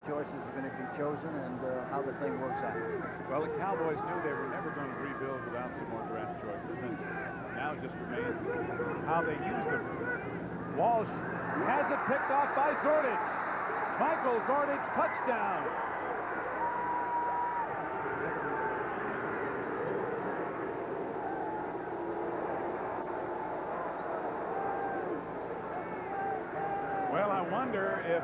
choices are going to be chosen and how the thing works out. Well, the Cowboys knew they were never going to rebuild without some more draft choices, and now it just remains how they use them. Walsh has it picked off by Zordich. Michael Zordich, touchdown. Well, I wonder if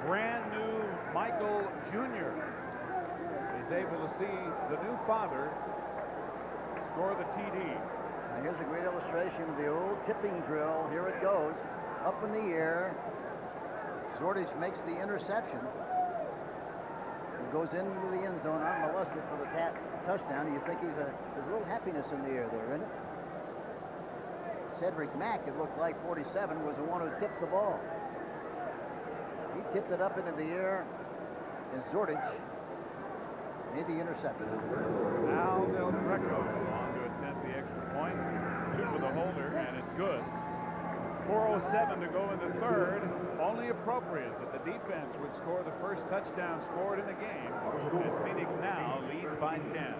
brand new Michael Jr. is able to see the new father score the TD. Now here's a great illustration of the old tipping drill. Here it goes, up in the air. Zordich makes the interception. It goes into the end zone unmolested for the touchdown. You think there's a little happiness in the air there, isn't it? Cedric Mack, it looked like 47, was the one who tipped the ball. He tipped it up into the air, and Zordich made the interception. Al Del Greco on to attempt the extra point. Shoot with a holder, and it's good. 4:07 to go in the third. Only appropriate that the defense would score the first touchdown scored in the game, as Phoenix now leads by 10.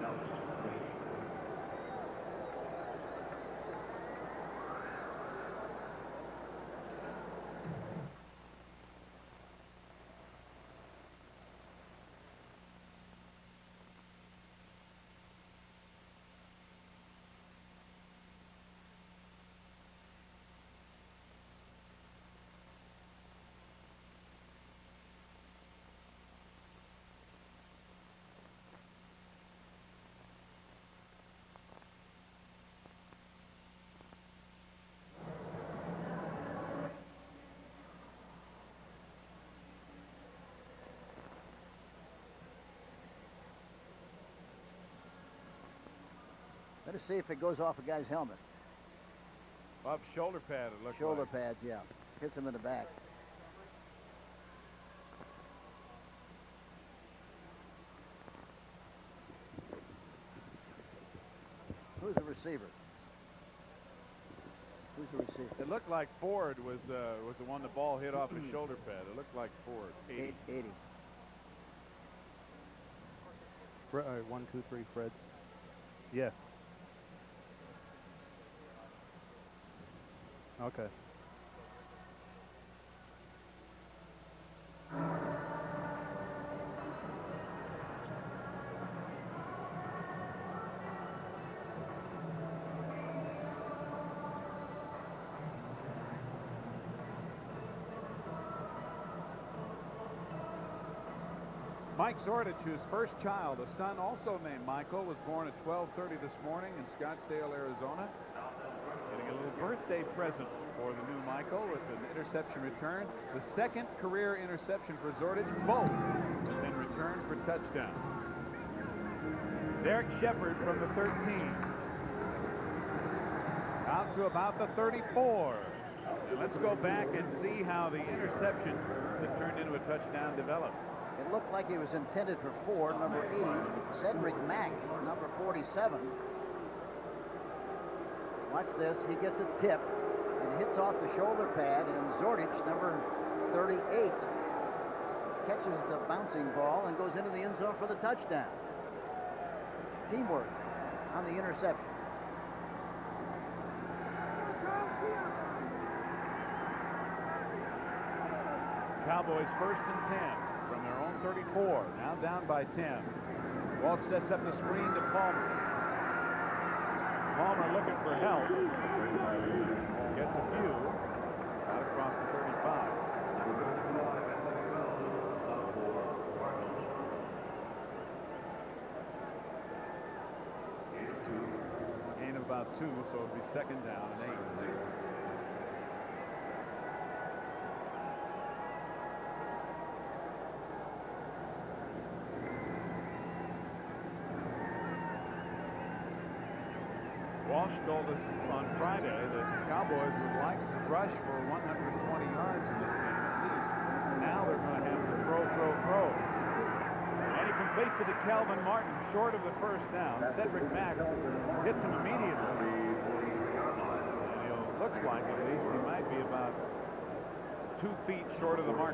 Let's see if it goes off a guy's helmet. Off shoulder pad, it looks Shoulder like. pads, yeah. Hits him in the back. Who's the receiver? Who's the receiver? It looked like Ford was the one the ball hit off his shoulder pad. It looked like Ford. 80. 80. 1, 2, 3, Fred. Yeah. Okay. Mike Zordich, whose first child, a son also named Michael, was born at 12:30 this morning in Scottsdale, Arizona. Getting a little birthday present for the new Michael with an interception return. The second career interception for Zordich. Both have been returned for touchdown. Derek Shepard from the 13. Out to about the 34. And let's go back and see how the interception that turned into a touchdown developed. It looked like it was intended for Ford, number 80. Cedric Mack, number 47. Watch this. He gets a tip and hits off the shoulder pad, and Zordich, number 38, catches the bouncing ball and goes into the end zone for the touchdown. Teamwork on the interception. Cowboys 1st and 10 from their own 34, now down by 10. Walsh sets up the screen to Palmer. Palmer looking for help. Gets a few out across the 35. Gain of about 2, so it'll be 2nd down and 8. Walsh told us on Friday that the Cowboys would like to rush for 120 yards in this game at least. Now they're going to have to throw. And he completes it to Kelvin Martin, short of the first down. Cedric Mack hits him immediately. And it looks like at least he might be about 2 feet short of the mark.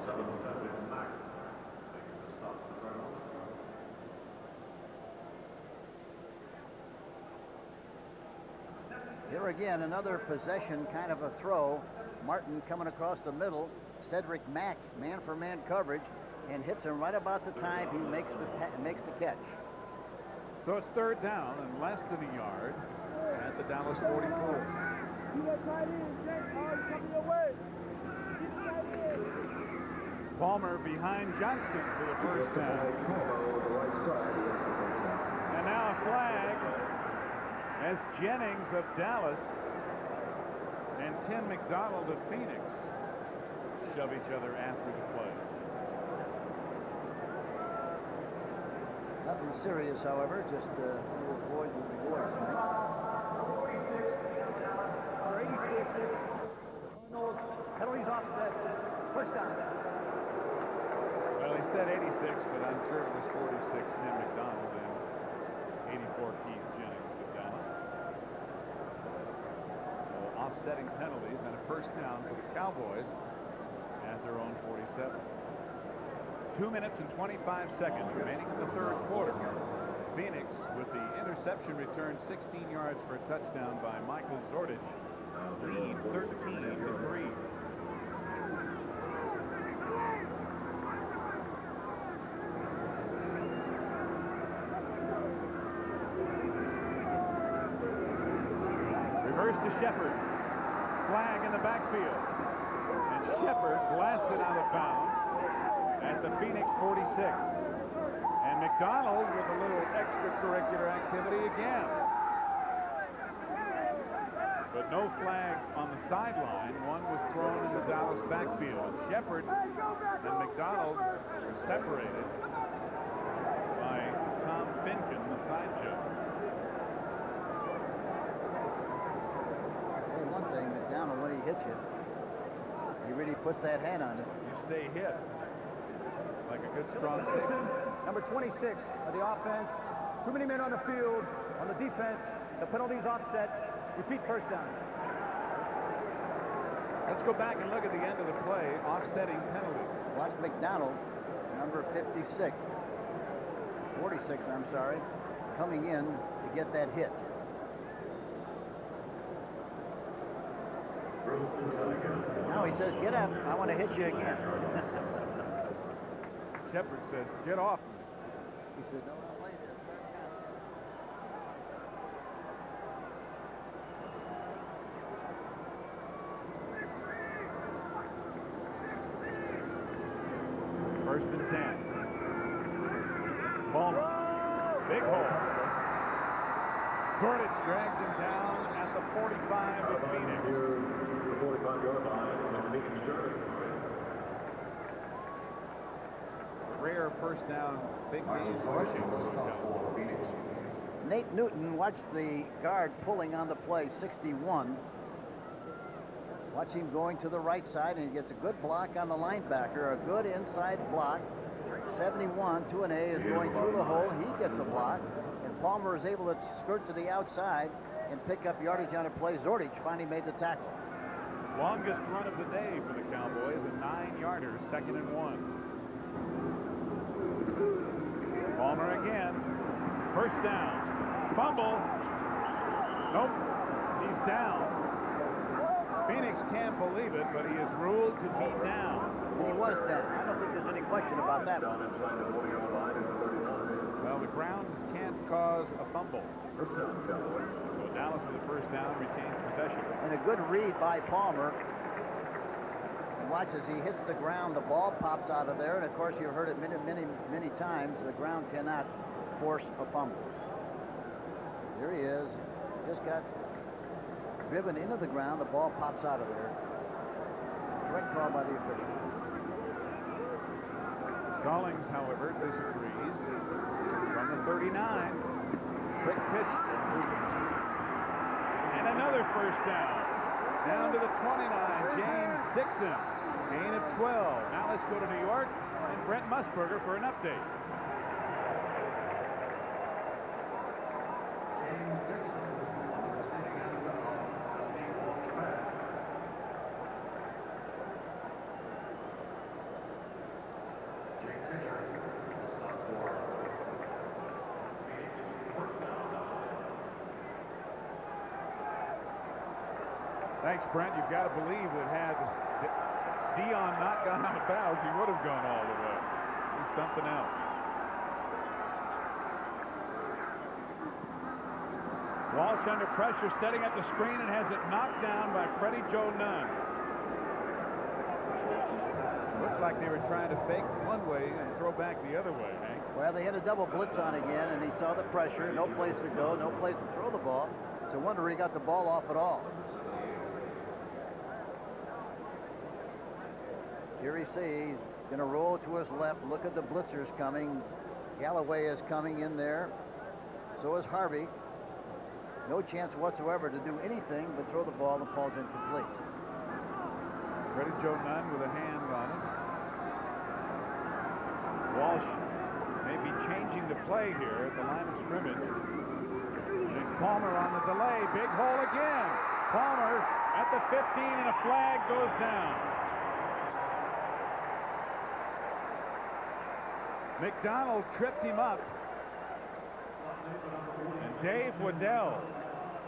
Here again, another possession kind of a throw. Martin coming across the middle. Cedric Mack, man-for-man coverage, and hits him right about the time he makes the catch. So it's third down and less than a yard at the Dallas 44. Palmer behind Johnston for the first down. And now a flag as Jennings of Dallas and Tim McDonald of Phoenix shove each other after the play. Nothing serious, however, just a little void with the voice. Number 86, Cardinals, penalties offset, first down. Well, he said 86, but I'm sure it was 46 Tim McDonald and 84 Keith Jennings of Dallas. So offsetting penalties and a first down for the Cowboys at their own 47. 2 minutes and 25 seconds remaining in the third quarter. Phoenix with the interception return 16 yards for a touchdown by Michael Zordich. Lead 13-3. Reverse to Shepard. Flag in the backfield. And Shepard blasted out of bounds at the Phoenix 46. And McDonald with a little extracurricular activity again. But no flag on the sideline. One was thrown in the Dallas backfield. Shepard and McDonald were separated by Tom Finken, the side judge. Hey, one thing, McDonald, when he hits you, he really puts that hand on it. You stay hit like a good strong safety. Number 26 of the offense. Too many men on the field. On the defense, the penalties offset. Repeat first down. Let's go back and look at the end of the play. Offsetting penalties. Watch McDonald, number 46. 46, I'm sorry, coming in to get that hit. Now he says, get up. I want to hit you again. Shepard says, get off me. He said, no, I'll play there. First and 10. Palmer. Big hole. Zordich drags him down at the 45 of Phoenix. The 45-yard line and making sure. Rare first down, big gains rushing. Nate Newton watched the guard pulling on the play, 61. Watch him going to the right side, and he gets a good block on the linebacker, a good inside block. 71, 2-A is going through the hole. He gets a block, and Palmer is able to skirt to the outside and pick up yardage on a play. Zordich finally made the tackle. Longest run of the day for the Cowboys, a 9-yarder, 2nd and 1. Palmer again. First down. Fumble. Nope. He's down. Phoenix can't believe it, but he is ruled to be down. And he was down. I don't think there's any question about that one. Well, the ground can't cause a fumble. So Dallas with the first down retains possession. And a good read by Palmer. And watch as he hits the ground, the ball pops out of there. And of course, you've heard it many times. The ground cannot force a fumble. Here he is. Just got driven into the ground. The ball pops out of there. Correct call by the official. Stallings, however, disagrees. From the 39. Quick pitch. And another first down. Down to the 29. James Dixon. Gain of 12. Now let's go to New York and Brent Musburger for an update. James Dixon. Thanks, Brent. You've got to believe that had Dion not gone out of bounds, he would have gone all the way. He's something else. Walsh under pressure, setting up the screen, and has it knocked down by Freddie Joe Nunn. Looked like they were trying to fake one way and throw back the other way, Hank. Well, they had a double blitz on again, and he saw the pressure. No place to go, no place to throw the ball. It's a wonder he got the ball off at all. Here he sees, going to roll to his left. Look at the blitzers coming. Galloway is coming in there. So is Harvey. No chance whatsoever to do anything but throw the ball. The ball's incomplete. Freddie Joe Nunn with a hand on it. Walsh may be changing the play here at the line of scrimmage. There's Palmer on the delay. Big hole again. Palmer at the 15, and a flag goes down. McDonald tripped him up. And Dave Waddell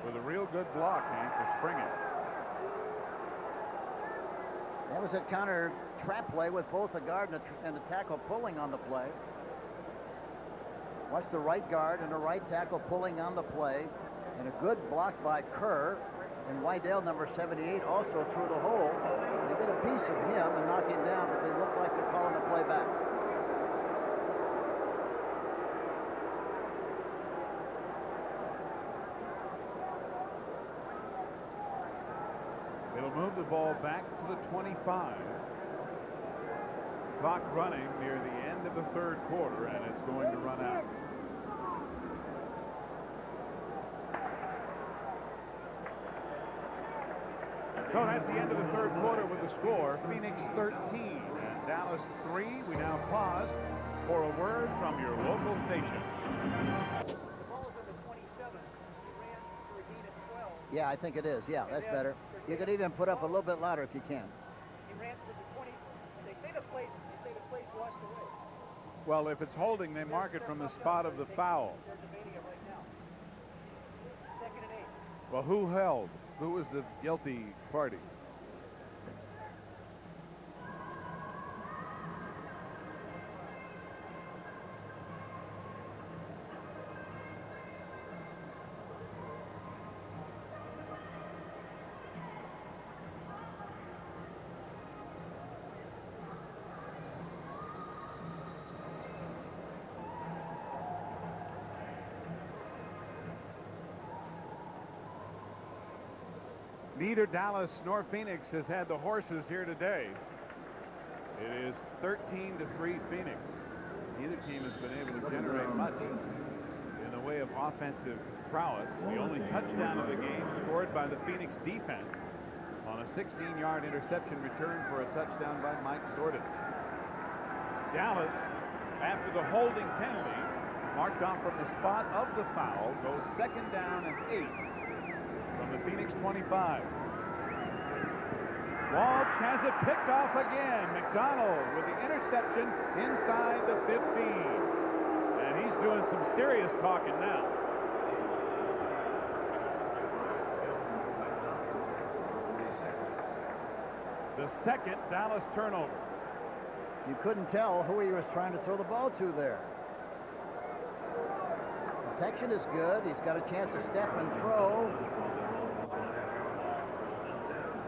with a real good block, Hank, to spring it. That was a counter trap play with both the guard and the tackle pulling on the play. Watch the right guard and the right tackle pulling on the play. And a good block by Kerr. And Waddell, number 78, also through the hole. They get a piece of him and knock him down, but they look like they're calling the play back. It'll move the ball back to the 25. Clock running near the end of the third quarter, and it's going to run out. So that's the end of the third quarter with the score. Phoenix 13 and Dallas 3. We now pause for a word from your local station. Yeah, I think it is. Yeah, that's better. You could even put up a little bit louder if you can. He ran to the 20. They say the place washed away. Well, if it's holding, they mark it from the spot of the foul. They're debating it right now. 2nd and 8. Well, who held? Who was the guilty party? Neither Dallas nor Phoenix has had the horses here today. It is 13-3 Phoenix. Neither team has been able to generate much in the way of offensive prowess. The only touchdown of the game scored by the Phoenix defense on a 16-yard interception return for a touchdown by Mike Sorden. Dallas, after the holding penalty, marked off from the spot of the foul, goes 2nd down and 8. From the Phoenix 25. Walsh has it picked off again. McDonald with the interception inside the 15. And he's doing some serious talking now. The second Dallas turnover. You couldn't tell who he was trying to throw the ball to there. Protection is good. He's got a chance to step and throw.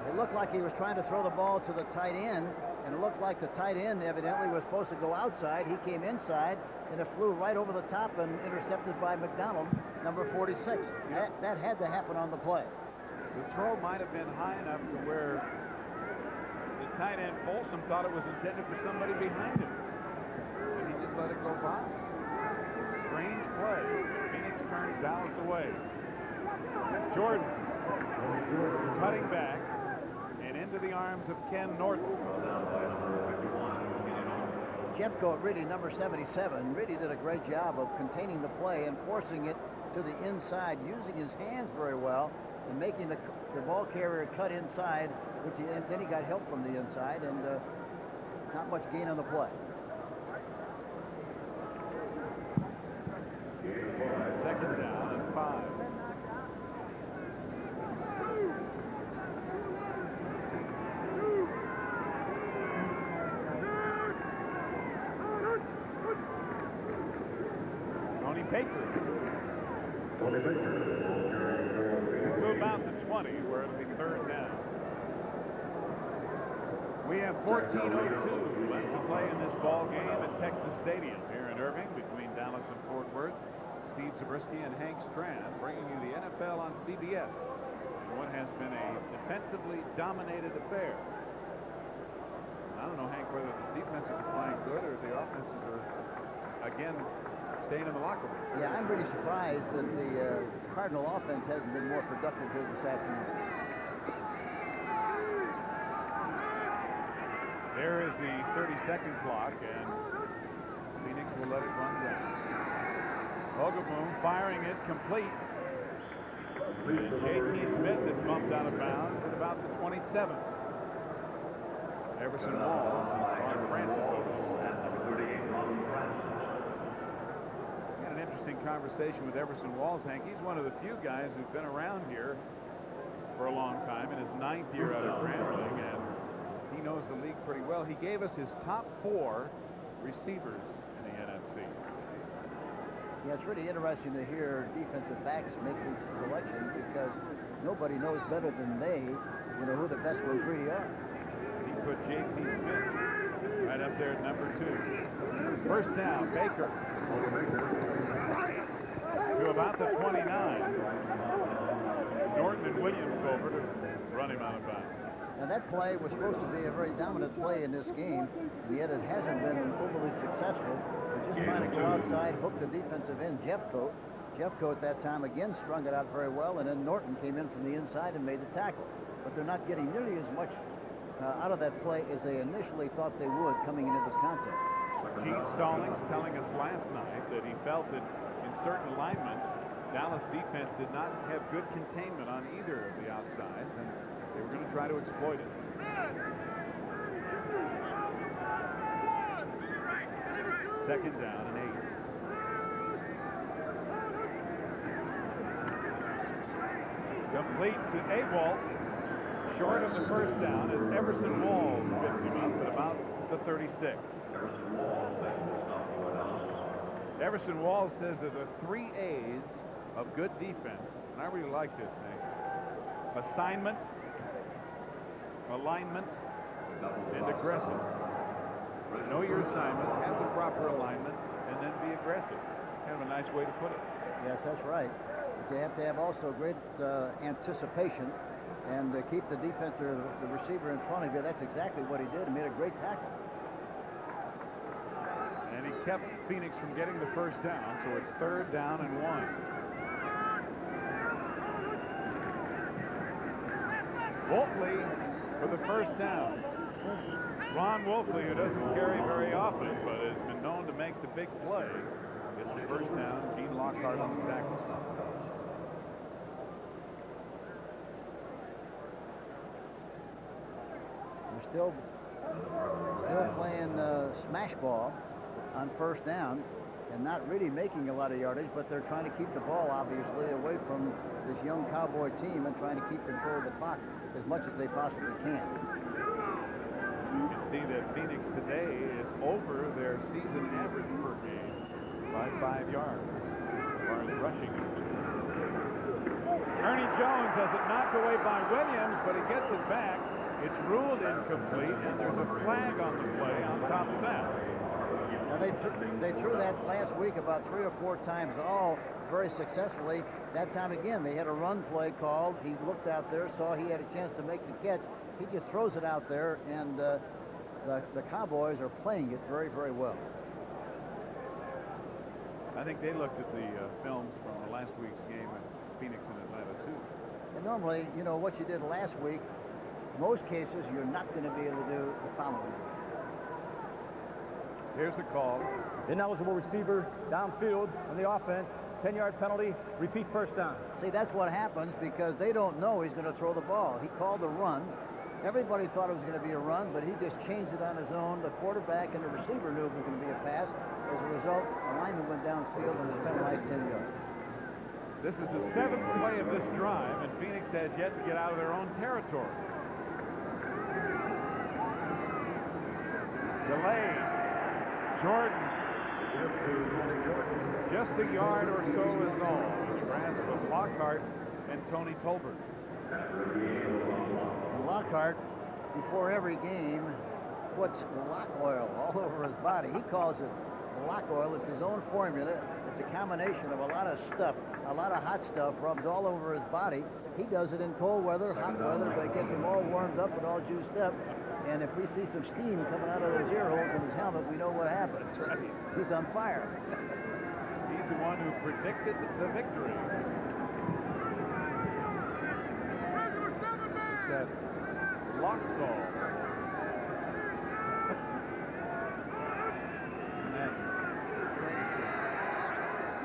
It looked like he was trying to throw the ball to the tight end, and it looked like the tight end evidently was supposed to go outside. He came inside, and it flew right over the top and intercepted by McDonald, number 46. That had to happen on the play. The throw might have been high enough to where the tight end Folsom thought it was intended for somebody behind him, and he just let it go by. Strange play. Phoenix turns Dallas away. Jordan cutting back and into the arms of Ken Norton. Jeffcoat, really number 77, really did a great job of containing the play and forcing it to the inside, using his hands very well and making the ball carrier cut inside, and then he got help from the inside, and not much gain on the play. 2nd down and 5. Baker. To about the 20, where it'll be third down. We have 14:02 left to play in this ball game at Texas Stadium here in Irving between Dallas and Fort Worth. Steve Zabriskie and Hank Strand bringing you the NFL on CBS in what has been a defensively dominated affair. I don't know, Hank, whether the defenses are playing good or the offenses are, again, staying in the locker room. Yeah, I'm really surprised that the Cardinal offense hasn't been more productive here this afternoon. There is the 30-second clock, and Phoenix will let it run down. Hogaboom firing it complete. And J.T. Smith is bumped out of bounds at about the 27. Everson Walls and Ron Francis over. We had an interesting conversation with Everson Walls, Hank. He's one of the few guys who've been around here for a long time, in his 9th year out of Grambling, and he knows the league pretty well. He gave us his top 4 receivers in the NFC. Yeah, it's really interesting to hear defensive backs make these selections because nobody knows better than they, who the best ones really are. He put J.T. Smith right up there at number 2. First down, Baker. To about the 29. Norton and Williams over to run him out of bounds. Now that play was supposed to be a very dominant play in this game, and yet it hasn't been overly successful. They're just trying to go outside, hook the defensive end, Jeffcoat. Jeffcoat at that time again strung it out very well, and then Norton came in from the inside and made the tackle. But they're not getting nearly as much out of that play as they initially thought they would coming into this contest. Gene Stallings telling us last night that he felt that in certain alignments, Dallas defense did not have good containment on either of the outsides, and they were going to try to exploit it. Second down and 8. Complete to Awalt. Short of the first down as Everson Walls picks him up at about the 36. Everson Walls says that the 3 A's of good defense, and I really like this, Hank: assignment, alignment, and aggressive. Know your assignment, have the proper alignment, and then be aggressive. Kind of a nice way to put it. Yes, that's right. But you have to have also great anticipation and keep the defense or the receiver in front of you. That's exactly what he did. He made a great tackle. And he kept Phoenix from getting the first down, so it's third down and 1. Wolfley for the first down. Ron Wolfley, who doesn't carry very often, but has been known to make the big play, gets the first down. Gene Lockhart on the tackle. We're still playing smash ball on first down and not really making a lot of yardage, but they're trying to keep the ball, obviously, away from this young Cowboy team and trying to keep control of the clock as much as they possibly can. You can see that Phoenix today is over their season average per game by 5 yards as far as rushing is concerned. Ernie Jones has it knocked away by Williams, but he gets it back. It's ruled incomplete, and there's a flag on the play on top of that. Now they threw that last week about 3 or 4 times, all very successfully. That time again, they had a run play called. He looked out there, saw he had a chance to make the catch. He just throws it out there, and the Cowboys are playing it very, very well. I think they looked at the films from the last week's game in Phoenix and Atlanta, too. And normally, what you did last week, most cases, you're not going to be able to do the following week. Here's the call. Ineligible receiver downfield on the offense. 10-yard penalty. Repeat first down. See, that's what happens because they don't know he's going to throw the ball. He called the run. Everybody thought it was going to be a run, but he just changed it on his own. The quarterback and the receiver knew it was going to be a pass. As a result, the lineman went downfield and was penalized 10 yards. This is the 7th play of this drive, and Phoenix has yet to get out of their own territory. Delayed. Jordan Just a yard or so is all in the grasp of Lockhart and Tony Tolbert. Lockhart, before every game, puts lock oil all over his body. He calls it lock oil. It's his own formula. It's a combination of a lot of stuff, a lot of hot stuff rubs all over his body. He does it in cold weather, hot weather, but it gets him all warmed up and all juiced up. And if we see some steam coming out of those ear holes in his helmet, we know what happened. That's right. He's on fire. He's the one who predicted the victory. That lock call.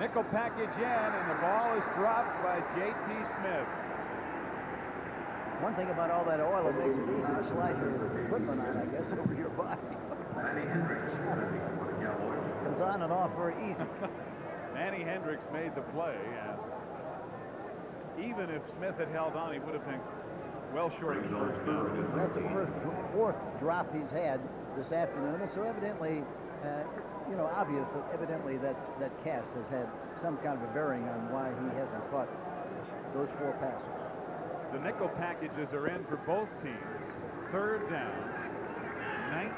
Nickel package in, and the ball is dropped by J.T. Smith. One thing about all that oil, it makes it easy to slide your equipment on, I guess, over your body. Comes on and off very easy. Manny Hendricks made the play, and even if Smith had held on, he would have been well short of his first down. That's the fourth drop he's had this afternoon, and so evidently, it's obvious that evidently that cast has had some kind of a bearing on why he hasn't caught those 4 passes. The nickel packages are in for both teams. Third down, 19.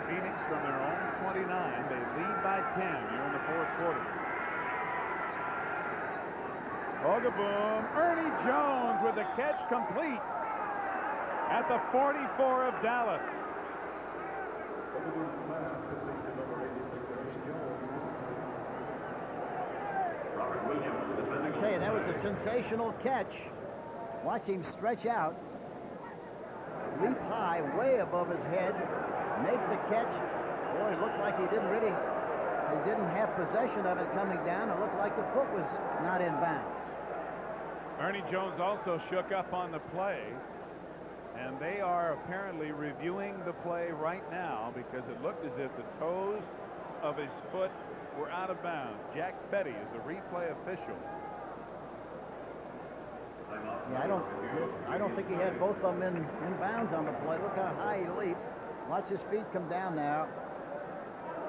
Phoenix from their own 29. They lead by 10 here in the fourth quarter. Ogaboom. Ernie Jones with the catch complete at the 44 of Dallas. I tell you, that was a sensational catch. Watch him stretch out, leap high, way above his head, make the catch. Boy, it looked like he didn't have possession of it coming down. It looked like the foot was not in bounds. Ernie Jones also shook up on the play, and they are apparently reviewing the play right now because it looked as if the toes of his foot were out of bounds. Jack Petty is the replay official. Yeah, I don't think he had both of them in bounds on the play. Look how high he leaps. Watch his feet come down now.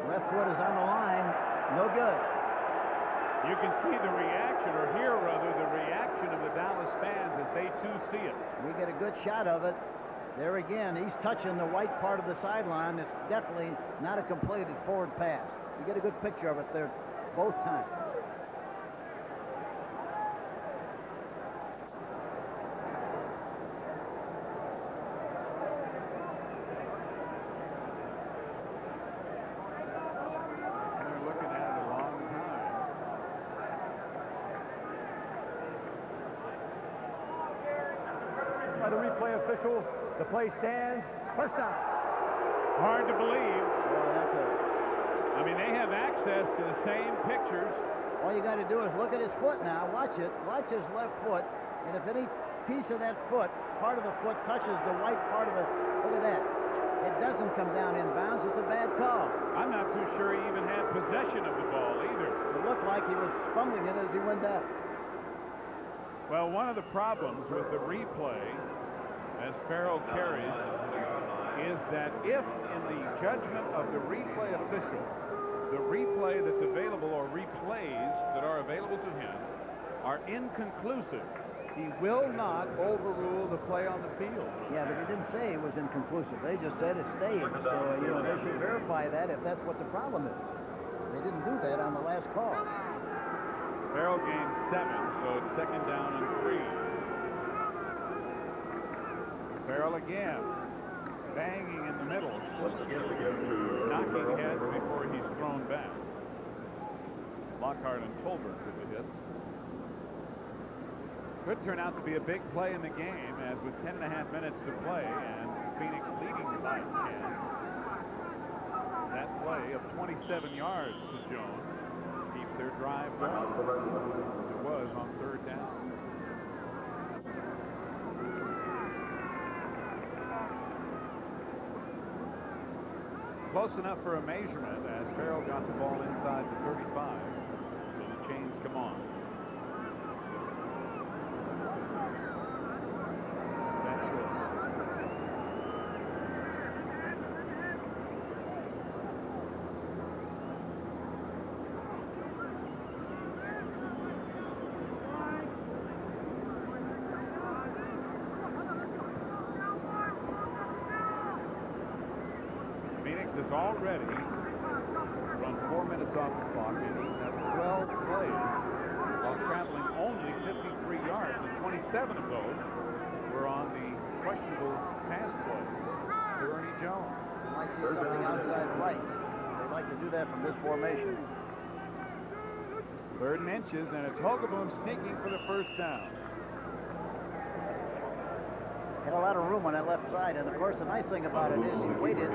Left foot is on the line. No good. You can see the reaction, or hear rather, the reaction of the Dallas fans as they too see it. We get a good shot of it. There again, he's touching the white part of the sideline. It's definitely not a completed forward pass. You get a good picture of it there both times. They're looking at it a long time. By the replay official, the play stands. First down. Hard to believe. Well, that's I mean, they have access to the same pictures. all you got to do is look at his foot now. Watch it. Watch his left foot. And if any piece of that foot, part of the foot, touches the white part of the, look at that. It doesn't come down in bounds. It's a bad call. I'm not too sure he even had possession of the ball either. It looked like he was fumbling it as he went down. Well, one of the problems with the replay, as Farrell carries, is that if in the judgment of the replay official, the replay that's available or replays that are available to him are inconclusive, he will not overrule the play on the field. Yeah, but he didn't say it was inconclusive. They just said it stayed. So, they should verify that if that's what the problem is. They didn't do that on the last call. Farrell gained 7, so it's second down and 3. Farrell again, banging in the middle, knocking heads before he's thrown back. Lockhart and Tolbert with the hits. Could turn out to be a big play in the game, as with 10.5 minutes to play and Phoenix leading by 10. That play of 27 yards to Jones keeps their drive going, as it was on third down. Close enough for a measurement as Farrell got the ball inside the 35, so the chains come on. has already run 4 minutes off the clock and he's had 12 plays while traveling only 53 yards, and 27 of those were on the questionable pass play to Ernie Jones. You might see something outside right. They like to do that from this formation. 3rd and inches, and it's Hogaboom sneaking for the first down. Had a lot of room on that left side, and of course the nice thing about it is he waited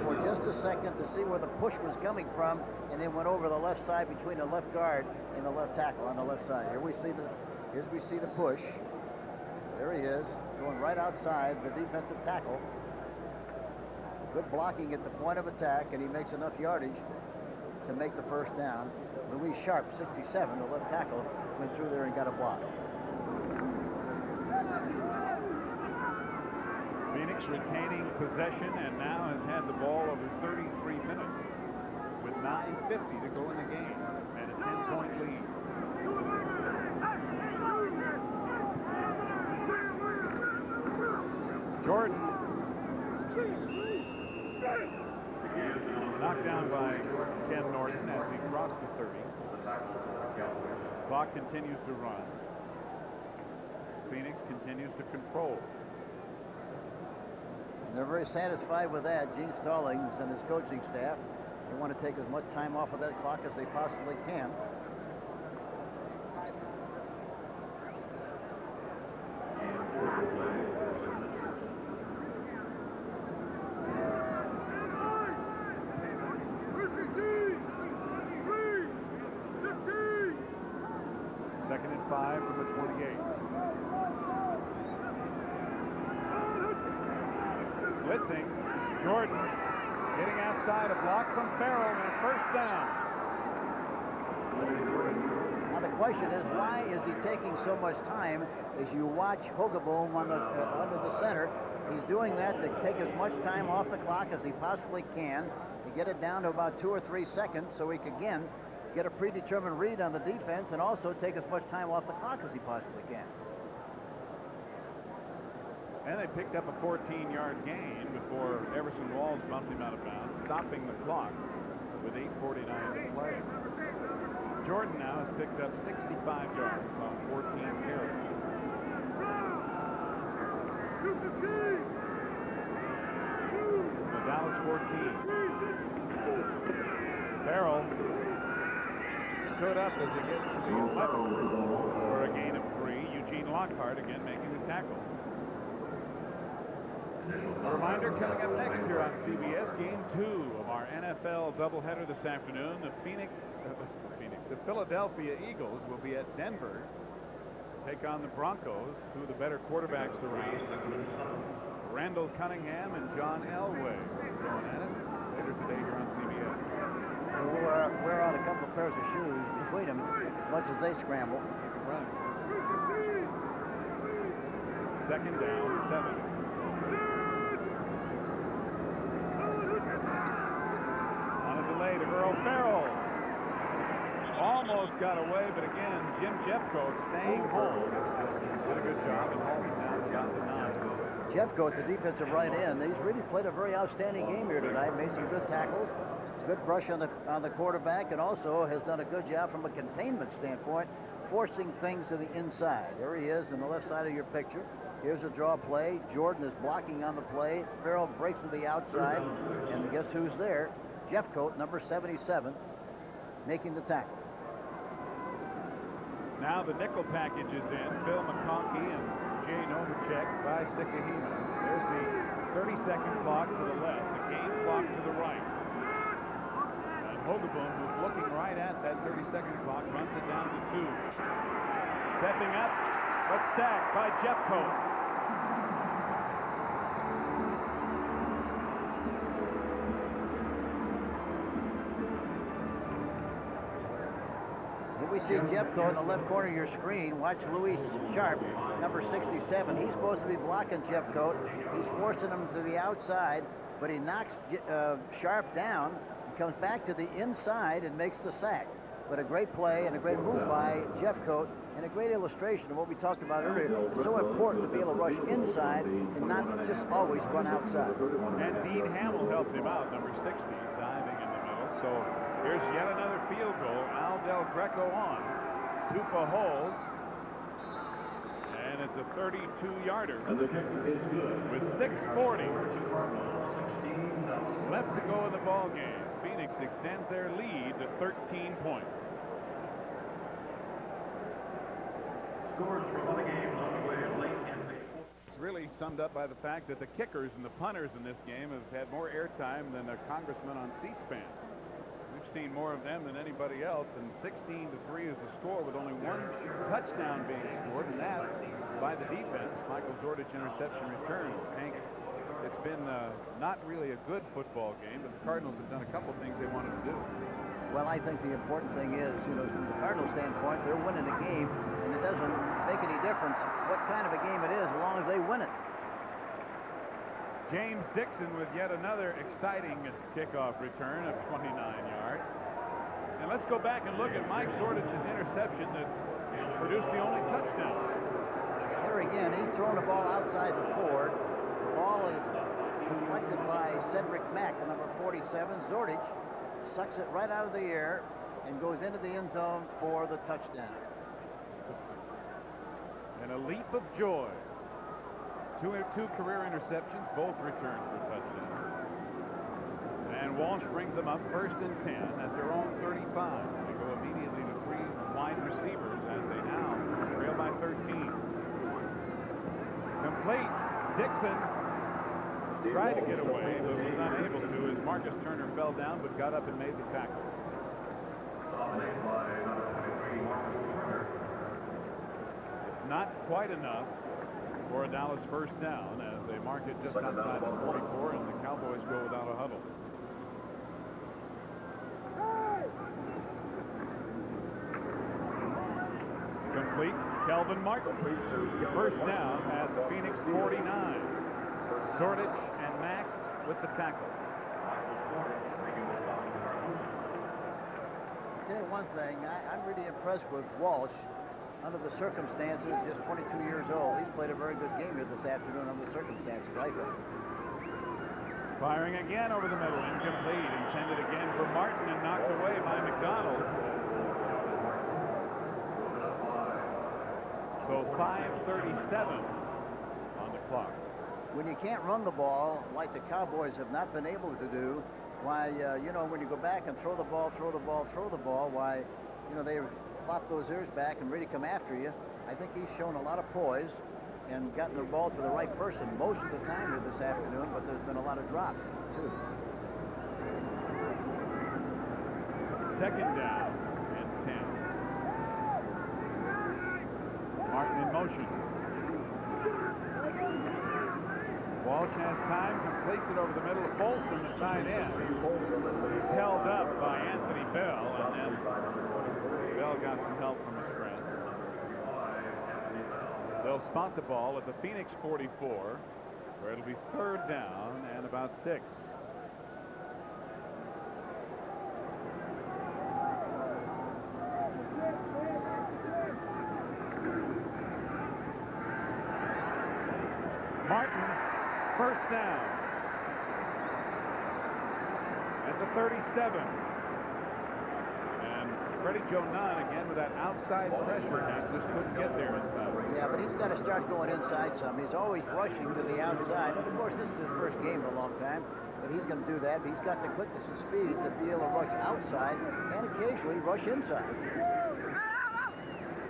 for just a second to see where the push was coming from, and then went over the left side between the left guard and the left tackle on the left side. Here we see the push. There he is, going right outside the defensive tackle. Good blocking at the point of attack, and he makes enough yardage to make the first down. Louis Sharp, 67, the left tackle, went through there and got a block. Phoenix retaining possession and now has had the ball over 33 minutes with 9:50 to go in the game and a 10-point lead. Jordan knocked down by Ken Norton as he crossed the 30. Clock continues to run. Phoenix continues to control. They're very satisfied with that. Gene Stallings and his coaching staff, they want to take as much time off of that clock as they possibly can. Second and 5 from the 28. Blitzing. Jordan getting outside, a block from Farrell, and a first down. Now the question is, why is he taking so much time? As you watch Hogaboom on the under the center, he's doing that to take as much time off the clock as he possibly can to get it down to about 2 or 3 seconds, so he can again get a predetermined read on the defense and also take as much time off the clock as he possibly can. And they picked up a 14-yard gain before Everson Walls bumped him out of bounds, stopping the clock with 8:49 to play. Jordan now has picked up 65 yards on 14 carries. The Dallas 14. Farrell stood up as he gets to the 11 for a gain of 3. Eugene Lockhart again making the tackle. A reminder coming up next here on CBS, Game 2 of our NFL doubleheader this afternoon. The Philadelphia Eagles will be at Denver to take on the Broncos, two of the better quarterbacks around. Randall Cunningham and John Elway going at it later today here on CBS. We'll wear out a couple of pairs of shoes between them as much as they scramble. Right. Second down, 7. To Earl Farrell. Almost got away, but again, Jim Jeffcoat staying home. Did a good job and holding down John DeNine. Jeffcoat, the defensive right end, he's really played a very outstanding game here tonight. Made some good tackles, good brush on the quarterback, and also has done a good job from a containment standpoint, forcing things to the inside. There he is on the left side of your picture. Here's a draw play. Jordan is blocking on the play. Farrell breaks to the outside, and guess who's there? Jeffcoat, number 77, making the tackle. Now the nickel package is in. Phil McConkey and Jay Novacek by Sikahema. There's the 30-second clock to the left, the game clock to the right. And Hogaboom, who's looking right at that 30-second clock, runs it down to 2. Stepping up, but sacked by Jeffcoat. We see Jeffcoat in the left corner of your screen. Watch Louis Sharp, number 67. He's supposed to be blocking Jeffcoat. He's forcing him to the outside, but he knocks Sharp down. He comes back to the inside and makes the sack. But a great play and a great move by Jeffcoat and a great illustration of what we talked about earlier. It's so important to be able to rush inside and not just always run outside. And Dean Hamill helped him out, number 60, diving in the middle. So here's yet another field goal. Al Del Greco on. Tupa holds. And it's a 32-yarder with 6:40 left to go in the ball game. Phoenix extends their lead to 13 points. Scores from other games on the way late in the It's really summed up by the fact that the kickers and the punters in this game have had more airtime than a congressman on C-SPAN. We've seen more of them than anybody else, and 16-3 is the score with only one touchdown being scored, and that by the defense. Michael Zordich interception return. Hank, it's been not really a good football game, but the Cardinals have done a couple things they wanted to do. Well, I think the important thing is, from the Cardinals standpoint, they're winning the game, and it doesn't make any difference what kind of a game it is as long as they win it. James Dixon with yet another exciting kickoff return of 29 yards. And let's go back and look at Mike Zordich's interception that produced the only touchdown. Here again, he's throwing the ball outside the 4. The ball is deflected by Cedric Mack, the number 47. Zordich sucks it right out of the air and goes into the end zone for the touchdown. And a leap of joy. Two career interceptions, both returned for touchdowns. And Walsh brings them up 1st and 10 at their own 35. They go immediately to 3 wide receivers as they now trail by 13. Complete. Dixon tried to get away, but was unable to as Marcus Turner fell down but got up and made the tackle. It's not quite enough for a Dallas first down as they mark it just outside the 44, and the Cowboys go without a huddle. Complete. Kelvin Martin. First down at the Phoenix 49. Zordich and Mack with the tackle. I'll tell you one thing, I'm really impressed with Walsh. Under the circumstances, just 22 years old. He's played a very good game here this afternoon under the circumstances, I think. Firing again over the middle, incomplete. Intended again for Martin and knocked away by McDonald. So 5:37 on the clock. When you can't run the ball like the Cowboys have not been able to do, why, when you go back and throw the ball, why, they flop those ears back and really come after you. I think he's shown a lot of poise and gotten the ball to the right person most of the time here this afternoon, but there's been a lot of drops, too. Second down and 10. Martin in motion. Walsh has time, completes it over the middle of Folsom, the tight end. He's held up by Anthony Bell, and then Bell got some help from his friends. They'll spot the ball at the Phoenix 44, where it'll be 3rd down and about 6. Martin, first down at the 37. And Freddie Joe Nunn again with that outside pressure. He just couldn't get there in time. Yeah, but he's got to start going inside some. He's always rushing to the outside. And of course, this is his first game in a long time, but he's going to do that. But he's got the quickness and speed to be able to rush outside and occasionally rush inside.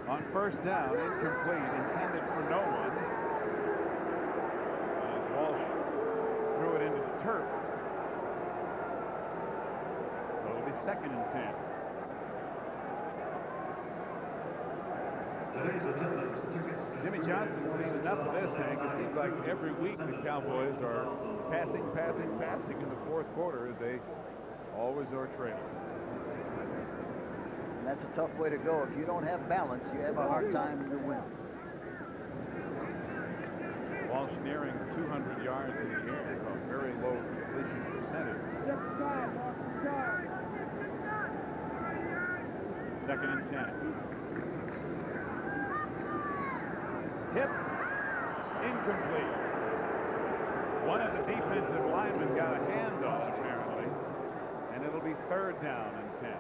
On first down, incomplete, intended for no one. Walsh threw it into the turf. So it'll be 2nd and 10. Jimmy Johnson's seen enough of this, Hank. It seems like every week the Cowboys are passing in the 4th quarter as they always are trailing. And that's a tough way to go. If you don't have balance, you have a hard time to win. Walsh nearing 200 yards in the air, a very low completion percentage. 2nd and 10. tipped, incomplete. One of the defensive linemen got a handoff, apparently, and it'll be 3rd down and 10.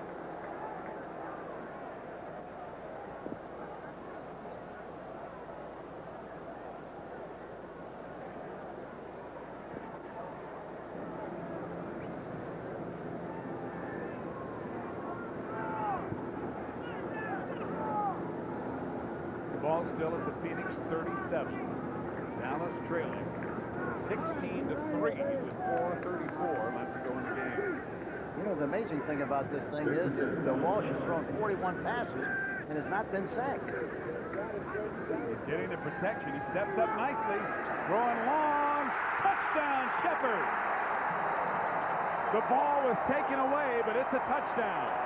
The ball still at the Phoenix 37. Dallas trailing 16-3 with 4:34 left to go in the game. You know, the amazing thing about this thing is that Walsh has thrown 41 passes and has not been sacked. He's getting the protection. He steps up nicely. Throwing long. Touchdown, Shepard. The ball was taken away, but it's a touchdown.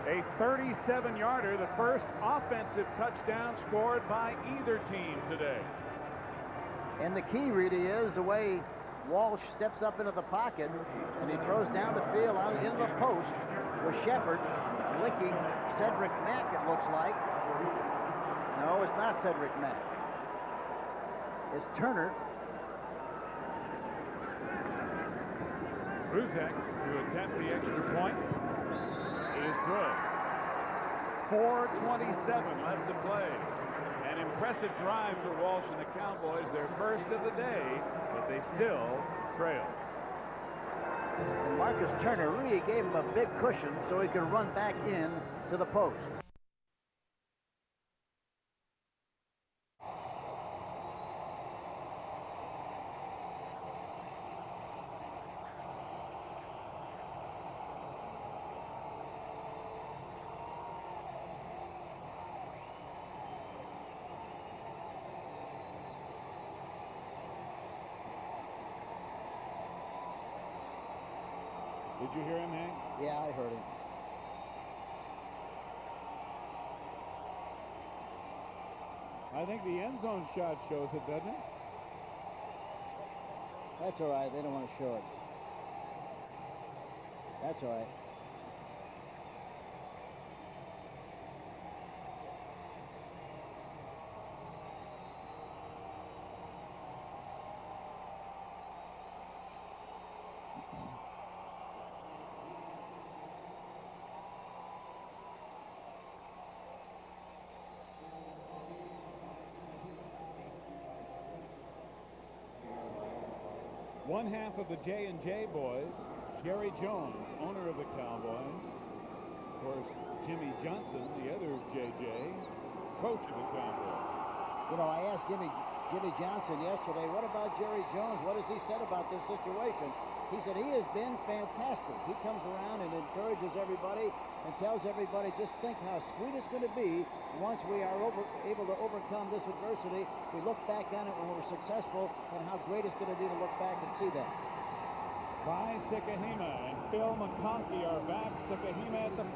A 37-yarder, the first offensive touchdown scored by either team today. And the key really is the way Walsh steps up into the pocket and he throws down the field out into the post with Shepard licking Cedric Mack, it looks like. No, it's not Cedric Mack. It's Turner. Ruzek to attempt the extra point. Is good. 4:27 left to play. An impressive drive for Walsh and the Cowboys, their first of the day, but they still trail. And Marcus Turner really gave him a big cushion so he could run back in to the post. Did you hear him, Hank? Yeah, I heard him. I think the end zone shot shows it, doesn't it? That's all right. They don't want to show it. That's all right. One half of the J&J boys, Jerry Jones, owner of the Cowboys. Of course, Jimmy Johnson, the other JJ, coach of the Cowboys. You know, I asked Jimmy Johnson yesterday, what about Jerry Jones? What has he said about this situation? He said he has been fantastic. He comes around and encourages everybody and tells everybody, just think how sweet it's going to be once we are able to overcome this adversity. We look back on it when we're successful, and how great it's going to be to look back and see that. Kai Sikahema and Phil McConkey are back. Sikahema at the 5.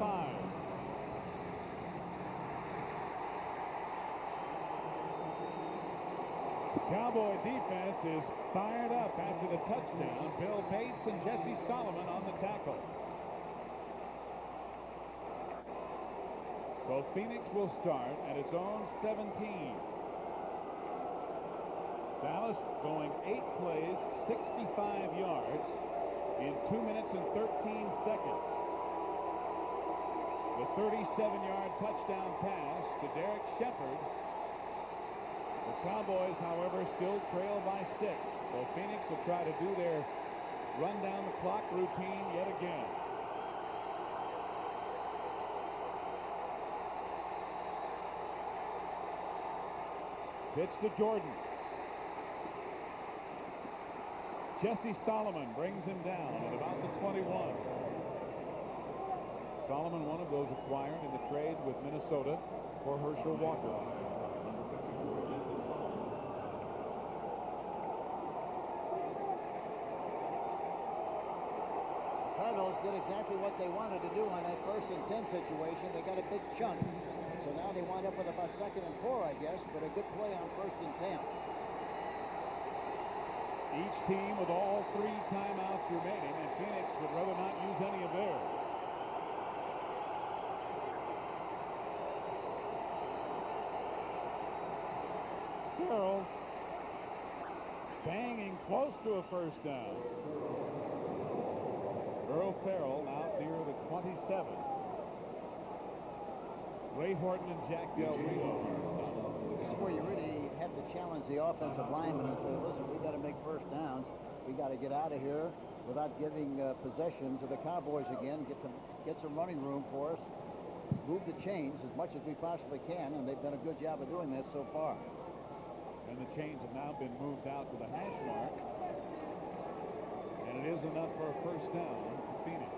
Cowboy defense is fired up after the touchdown. Bill Bates and Jesse Solomon on the tackle. So Phoenix will start at its own 17. Dallas going 8 plays, 65 yards in 2 minutes and 13 seconds. The 37-yard touchdown pass to Derek Shepard. The Cowboys, however, still trail by 6. So Phoenix will try to do their run down the clock routine yet again. Pitch to Jordan. Jesse Solomon brings him down at about the 21. Solomon, one of those acquired in the trade with Minnesota for Herschel Walker. Cardinals did exactly what they wanted to do on that 1st and 10 situation. They got a big chunk So now they wind up with about 2nd and 4, I guess, but a good play on 1st and 10. Each team with all 3 timeouts remaining, and Phoenix would rather not use any of theirs. Farrell banging close to a 1st down. Earl Farrell out near the 27. Ray Horton and Jack Del Rio. This is where you really have to challenge the offensive linemen and say, listen, we got to make 1st downs. We got to get out of here without giving possession to the Cowboys again. Get some running room for us. Move the chains as much as we possibly can, and they've done a good job of doing this so far. And the chains have now been moved out to the hash mark. And it is enough for a 1st down for Phoenix.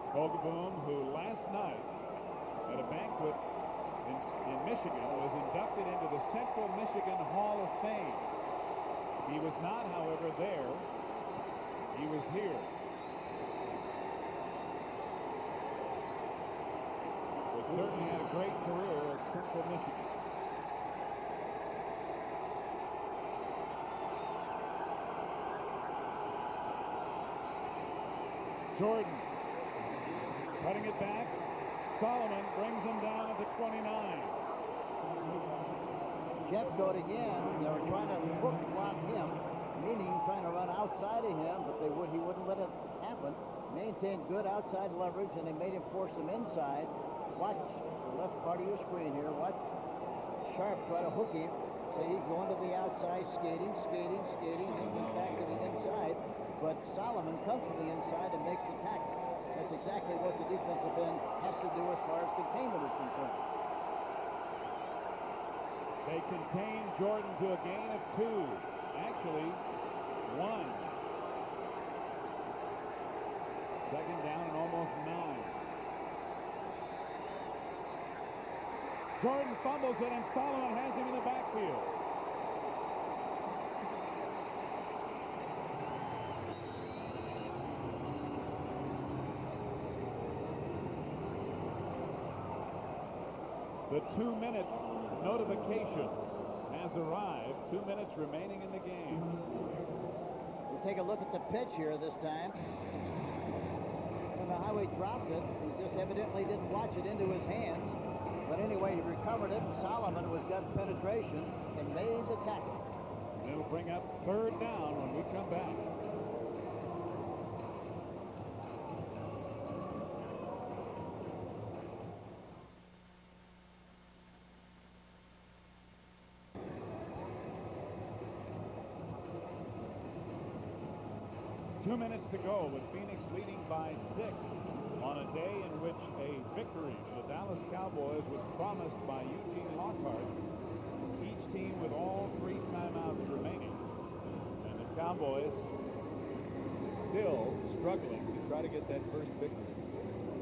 Hogeboom, who last night at a banquet in Michigan was inducted into the Central Michigan Hall of Fame. He was not, however, there. He was here. But certainly had a great career at Central Michigan. Jordan cutting it back. Solomon brings him down at the 29. Jeffcoat again. They were trying to hook block him, meaning trying to run outside of him, but he wouldn't let it happen. Maintained good outside leverage, and they made him force him inside. Watch the left part of your screen here. Watch Sharp try to hook him. So he's going to the outside, skating, then goes back to the inside. But Solomon comes to the inside and makes the tackle. That's exactly what the defensive end has to do as far as containment is concerned. They contain Jordan to a gain of 2. Actually, 1. 2nd down and almost 9. Jordan fumbles it, and Solomon has him in the backfield. The 2-minute notification has arrived. 2 minutes remaining in the game. We'll take a look at the pitch here this time. I don't know how he dropped it. He just evidently didn't watch it into his hands. But anyway, he recovered it, and Solomon was got penetration and made the tackle. It'll bring up 3rd down when we come back. Two minutes to go with Phoenix leading by 6 on a day in which a victory for the Dallas Cowboys was promised by Eugene Lockhart. Each team with all 3 timeouts remaining. And the Cowboys still struggling to try to get that first victory.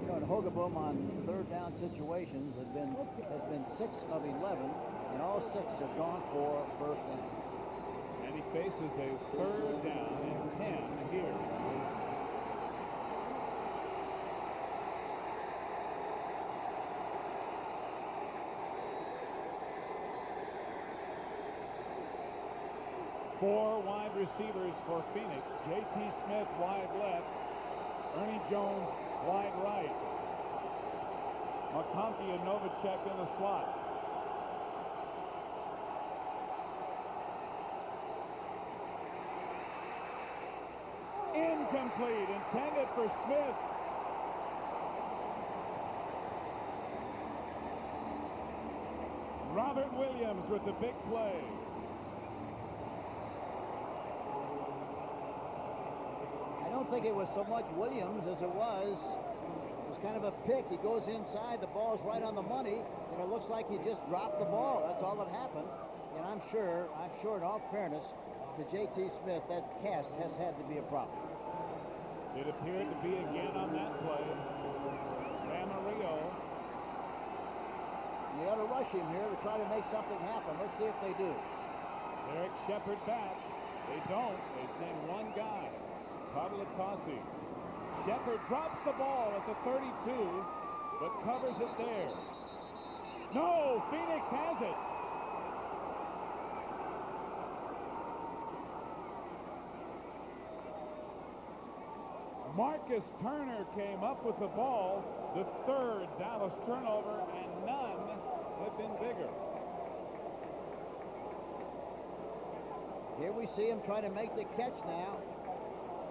You know, and Hogeboom on 3rd down situations has been 6 of 11, and all 6 have gone for 1st down. And he faces a 3rd down and 10 here. Four wide receivers for Phoenix. J.T. Smith wide left. Ernie Jones wide right. McConkey and Novacek in the slot. Incomplete, intended for Smith. Robert Williams with the big play. I don't think it was so much Williams as it was kind of a pick. He goes inside, the ball's right on the money, and it looks like he just dropped the ball. That's all that happened. And I'm sure in all fairness to J.T. Smith, that cast has had to be a problem. It appeared to be again on that play. Camarillo. They ought to rush him here to try to make something happen. Let's see if they do. Eric Shepard back. They don't. They send one guy. Pavlikossi. Shepard drops the ball at the 32, but covers it there. No, Phoenix has it. Marcus Turner came up with the ball, the third Dallas turnover, and none have been bigger. Here we see him trying to make the catch now.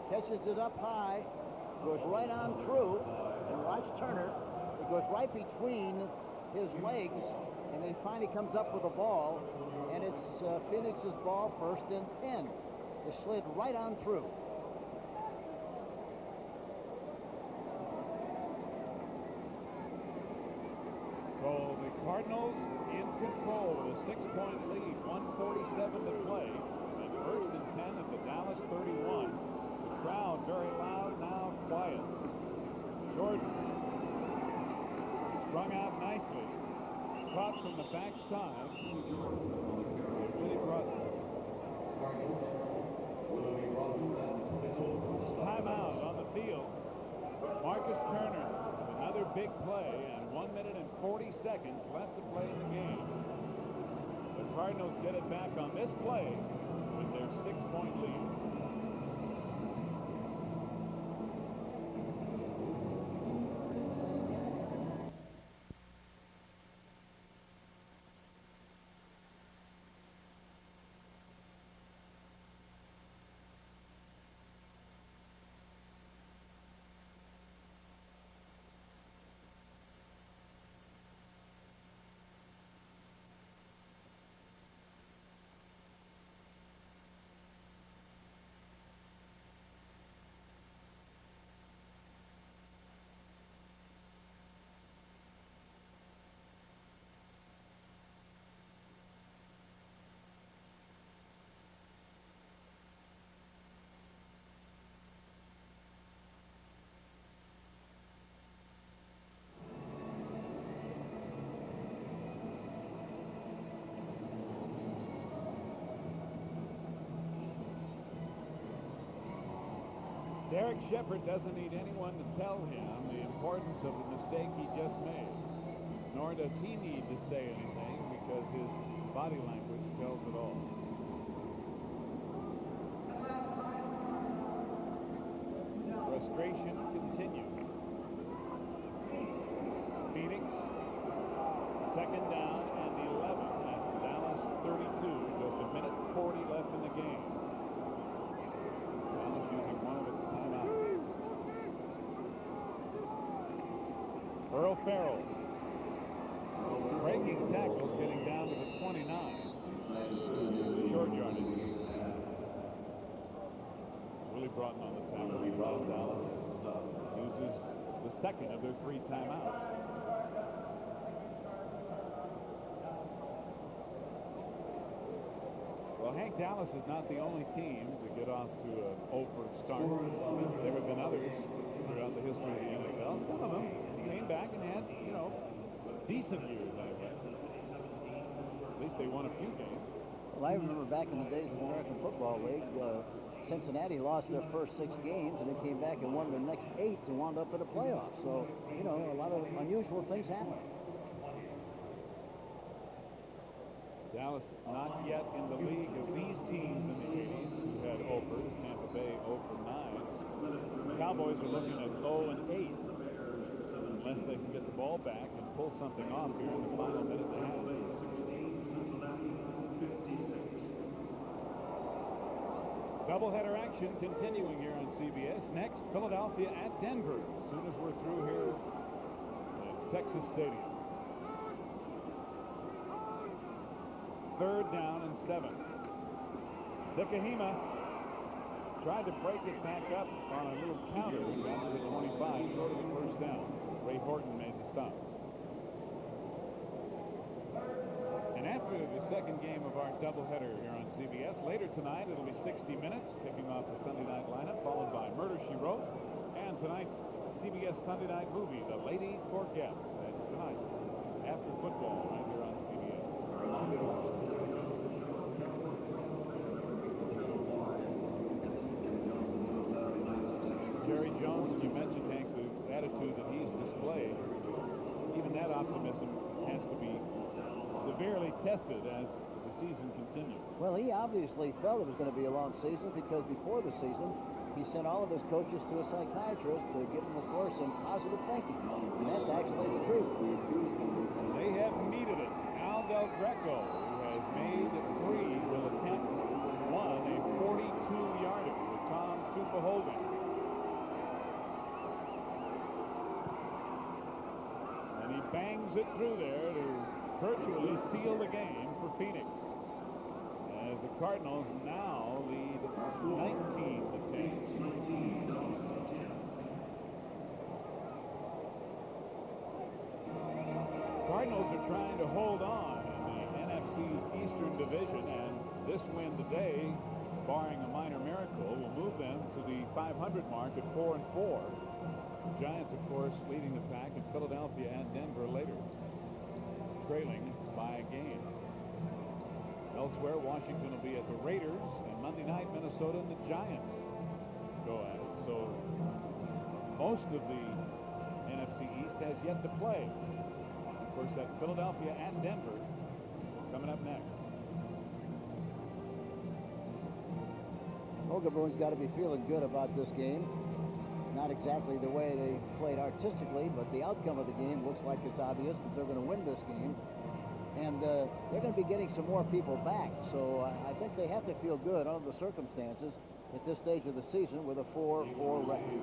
Catches it up high, goes right on through, and watch Turner. It goes right between his legs, and he finally comes up with the ball, and it's Phoenix's ball, 1st and 10. It slid right on through. So the Cardinals in control with a 6-point lead, 1:47 to play, and 1st and 10 at the Dallas 31. The crowd very loud, now quiet. Jordan strung out nicely, caught from the backside. Really brought timeout on the field. Marcus Turner, another big play, and 1 minute and 40 seconds left to play in the game. The Cardinals get it back on this play with their 6-point lead. Derek Shepard doesn't need anyone to tell him the importance of the mistake he just made. Nor does he need to say anything because his body language tells it all. Frustration continues. Phoenix, 2nd down and 11 at Dallas 32. Just a minute 40 left in the game. Dallas using one of its timeouts. Earl Farrell. Breaking tackles, getting down to the 29. Short yardage. Willie Broughton on the tackle. Dallas uses the 2nd of their 3 timeouts. Well, Hank, Dallas is not the only team to get off to an 0-for start. There have been others throughout the history of the NFL. Some of them came back and had, decent years. At least they won a few games. Well, I remember back in the days of the American Football League, Cincinnati lost their first 6 games, and they came back and won their next 8 and wound up in the playoffs. So, a lot of unusual things happen. Dallas not yet in the league of these teams in the 80s who had 0-fers. Tampa Bay 0-for-9. The Cowboys are looking at 0-8 unless they can get the ball back and pull something off here in the final minute and a half. Doubleheader action continuing here on CBS. Next, Philadelphia at Denver as soon as we're through here at Texas Stadium. 3rd down and 7. Sikahema tried to break it back up on a little counter down to the 25, short of the 1st down. Ray Horton made the stop. And after the 2nd game of our doubleheader here on CBS, later tonight it'll be 60 minutes, kicking off the Sunday night lineup, followed by Murder, She Wrote, and tonight's CBS Sunday night movie, The Lady Forgets. That's tonight after football right here on CBS. you mentioned, Hank, the attitude that he's displayed. Even that optimism has to be severely tested as the season continues. Well, he obviously felt it was going to be a long season because before the season, he sent all of his coaches to a psychiatrist to give them a course in positive thinking. And that's actually the truth. They have needed it. Al Del Greco, who has made 3, will attempt 1, a 42-yarder with Tom Tupa holding. And he bangs it through there to virtually seal the game for Phoenix. As the Cardinals now lead 19-10. Cardinals are trying to hold on in the NFC's Eastern Division, and this win today, barring a minor miracle, will move them to the 500 mark at 4-4. The Giants, of course, leading the pack, and Philadelphia and Denver later, trailing by a game. Elsewhere, Washington will be at the Raiders, and Monday night, Minnesota and the Giants go at it. So most of the NFC East has yet to play. Of course, that Philadelphia and Denver coming up next. Olga Bruins got to be feeling good about this game. Not exactly the way they played artistically, but the outcome of the game looks like it's obvious that they're going to win this game. And they're going to be getting some more people back. So I think they have to feel good under the circumstances at this stage of the season with a 4-4 record.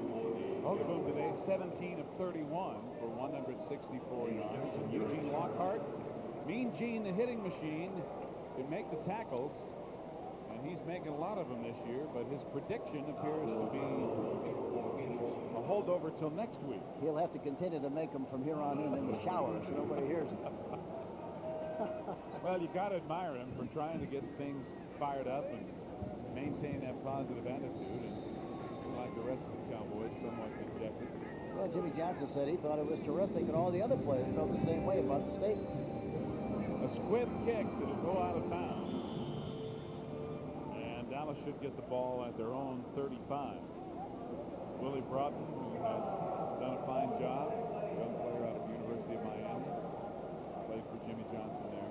Hogaboom today, 17 of 31 for 164 yards. And Eugene Lockhart, Mean Gene, the hitting machine, can make the tackles. And he's making a lot of them this year, but his prediction appears to be a holdover till next week. He'll have to continue to make them from here on in the shower so nobody hears him. Well, you got to admire him for trying to get things fired up and maintain that positive attitude. And like the rest of the Cowboys, somewhat dejected. Well, Jimmy Johnson said he thought it was terrific, and all the other players felt the same way about the statement. A squib kick that'll go out of bounds. And Dallas should get the ball at their own 35. Willie Broughton, who has done a fine job, young player out of the University of Miami, played for Jimmy Johnson there.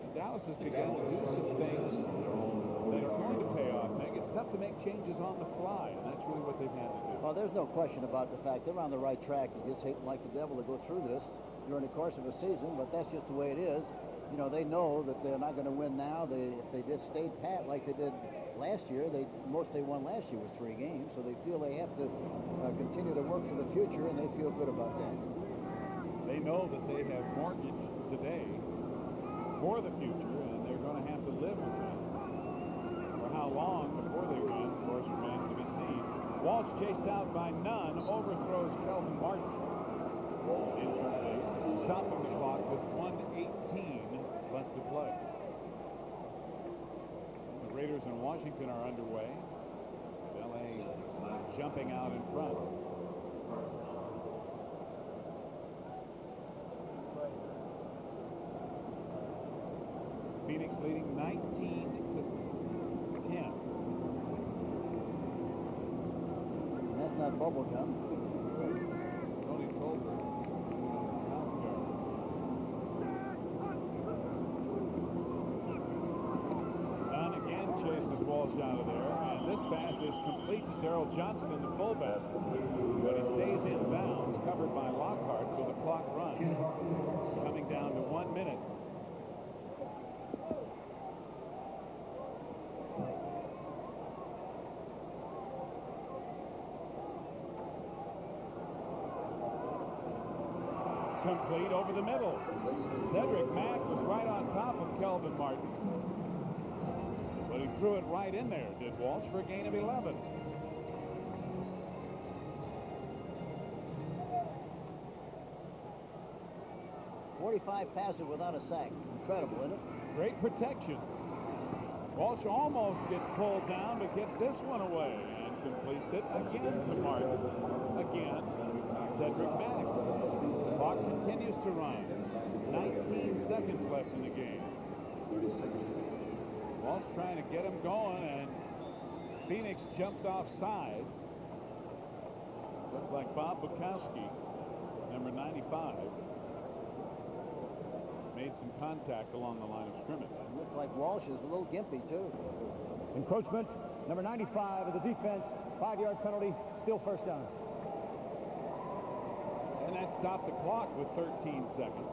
And Dallas has begun to do some things that are going to pay off. It's tough to make changes on the fly, and that's really what they've had to do. Well, there's no question about the fact they're on the right track. You just hate like the devil to go through this during the course of a season, but that's just the way it is. You know, they know that they're not going to win now. If they just stayed pat like they did last year, most they won last year was 3 games, so they feel they have to continue to work for the future, and they feel good about that. They know that they have mortgaged today for the future, and they're going to have to live with that. For how long before they win, of course, remains to be seen. Walsh chased out by none, overthrows Kelvin Martin. Incomplete, stopping the clock with 1:18 left to play. The Raiders in Washington are underway. LA jumping out in front. Phoenix leading 19-10. That's not bubble gum. Tony Tolbert. Dunn again chases Walsh out of there, and this pass is complete to Darrell Johnston, the fullback. But he stays in bounds, covered by Lockhart, so the clock runs. Coming down to 1 minute. Complete over the middle. Cedric Mack was right on top of Kelvin Martin. But he threw it right in there, did Walsh, for a gain of 11. "45 passes without a sack. Incredible, isn't it?" Great protection. Walsh almost gets pulled down, but gets this one away and completes it again to Martin. Again, Cedric Mack. Clock continues to run. 19 seconds left in the game. Walsh trying to get him going, and Phoenix jumped off sides. Looks like Bob Bukowski, number 95, made some contact along the line of scrimmage. Looks like Walsh is a little gimpy, too. Encroachment, number 95 of the defense, 5-yard penalty, still first down. And that stopped the clock with 13 seconds.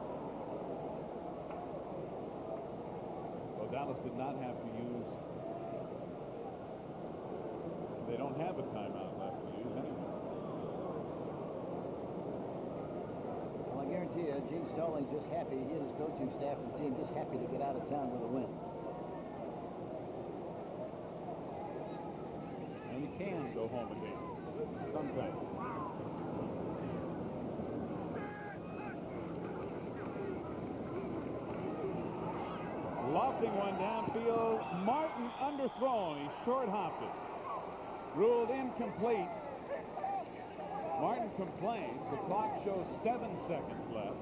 So Dallas did not have to use. They don't have a timeout left to use anyway. Well, I guarantee you, Gene Stallings just happy. He and his coaching staff and team just happy to get out of town with a win. And you can go home a day sometimes. Lofting one downfield. Martin underthrown. He short hopped it. Ruled incomplete. Martin complains. The clock shows 7 seconds left.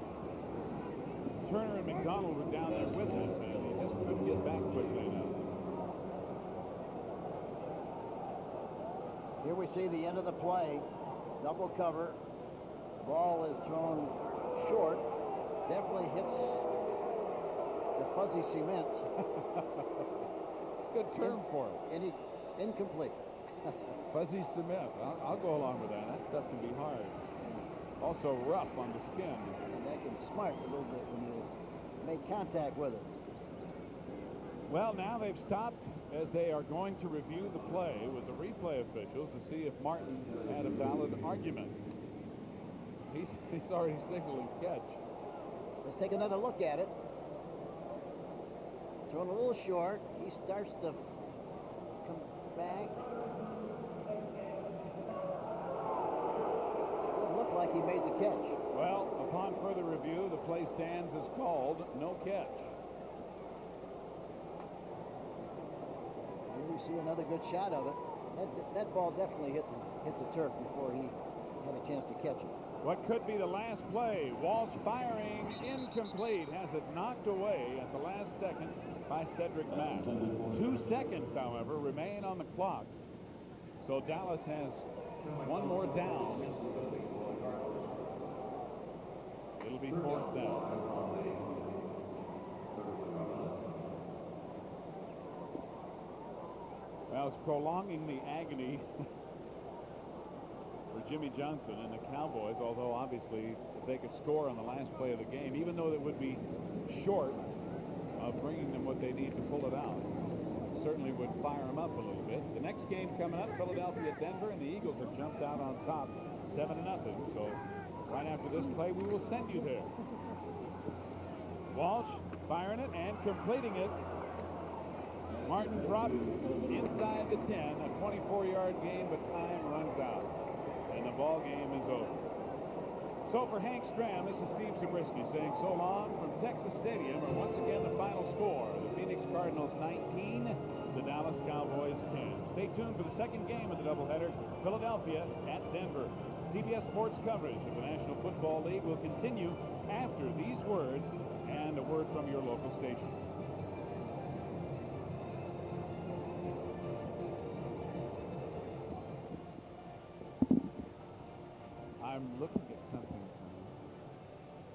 Turner and McDonald were down there with him, and he just couldn't get back quickly enough. Here we see the end of the play. Double cover. Ball is thrown short. Definitely hits the fuzzy cement. It's a good term for it. Incomplete. Fuzzy cement. I'll go along with that. That stuff can be hard. Also rough on the skin. And that can smart a little bit when you make contact with it. Well, now they've stopped as they are going to review the play with the replay officials to see if Martin had a valid argument. He's already signaling catch. Let's take another look at it. Thrown a little short. He starts to come back. Doesn't look like he made the catch. Well, upon further review, the play stands as called no catch. Here we see another good shot of it. That ball definitely hit the turf before he had a chance to catch it. What could be the last play? Walsh firing, incomplete. Has it knocked away at the last second by Cedric Mack. 2 seconds, however, remain on the clock. So Dallas has one more down. It'll be 4th down. Well, it's prolonging the agony for Jimmy Johnson and the Cowboys, although obviously if they could score on the last play of the game, even though it would be short of bringing them what they need to pull it out, it certainly would fire them up a little bit. The next game coming up, Philadelphia, Denver, and the Eagles have jumped out on top 7-0. So right after this play, we will send you there. Walsh firing it and completing it. Martin dropped inside the 10, a 24-yard game, but time runs out, and the ball game is over. So for Hank Stram, this is Steve Zabriskie saying so long from Texas Stadium, and once again the final score, the Phoenix Cardinals 19, the Dallas Cowboys 10. Stay tuned for the second game of the doubleheader, Philadelphia at Denver. CBS Sports coverage of the National Football League will continue after these words and a word from your local station. I'm looking at something.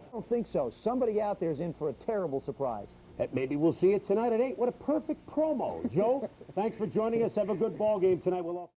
I don't think so. Somebody out there is in for a terrible surprise. Maybe we'll see it tonight at 8. What a perfect promo. Joe, thanks for joining us. Have a good ball game tonight. We'll all